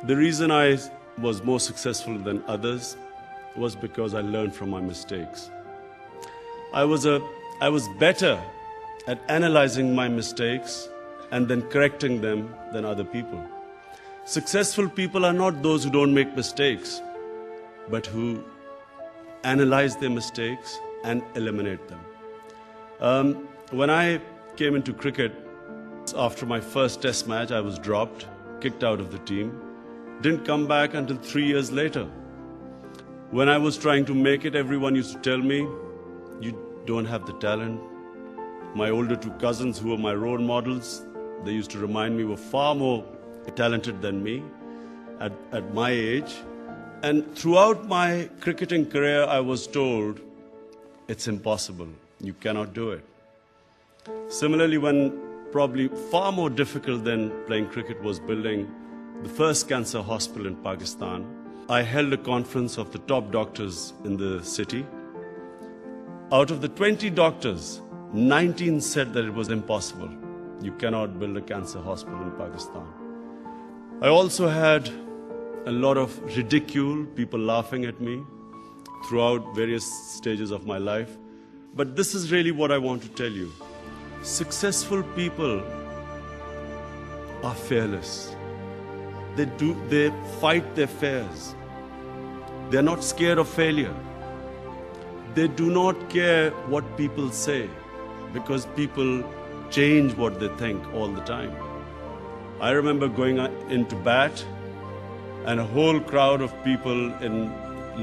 The reason I was more successful than others was because I learned from my mistakes. I was better at analyzing my mistakes and then correcting them than other people. Successful people are not those who don't make mistakes, but who analyze their mistakes and eliminate them. When I came into cricket, after my first test match, I was dropped, kicked out of the team. Didn't come back until 3 years later. When I was trying to make it, everyone used to tell me, you don't have the talent. My older two cousins, who were my role models, they used to remind me were far more talented than me at my age. And throughout my cricketing career, I was told, it's impossible. You cannot do it. Similarly, when probably far more difficult than playing cricket was building the first cancer hospital in Pakistan, I held a conference of the top doctors in the city. Out of the 20 doctors, 19 said that it was impossible. You cannot build a cancer hospital in Pakistan. I also had a lot of ridicule, people laughing at me throughout various stages of my life. But this is really what I want to tell you. Successful people are fearless. They fight their fears. They're not scared of failure. They do not care what people say, because people change what they think all the time. I remember going into bat and a whole crowd of people in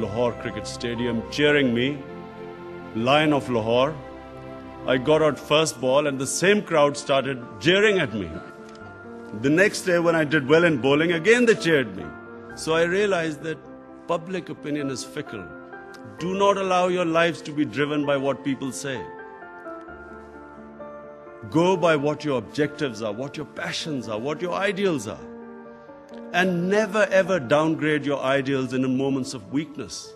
Lahore Cricket Stadium cheering me, Lion of Lahore. I got out first ball and the same crowd started jeering at me. The next day when I did well in bowling, again they cheered me. So I realized that public opinion is fickle. Do not allow your lives to be driven by what people say. Go by what your objectives are, what your passions are, what your ideals are. And never ever downgrade your ideals in moments of weakness.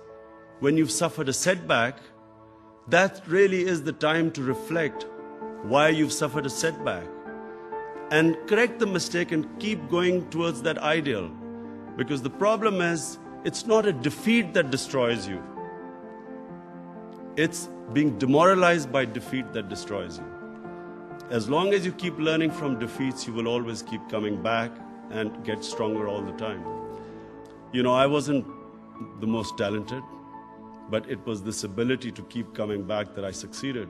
When you've suffered a setback, that really is the time to reflect why you've suffered a setback. And correct the mistake and keep going towards that ideal. Because the problem is, it's not a defeat that destroys you. It's being demoralized by defeat that destroys you. As long as you keep learning from defeats, you will always keep coming back and get stronger all the time. You know, I wasn't the most talented, but it was this ability to keep coming back that I succeeded.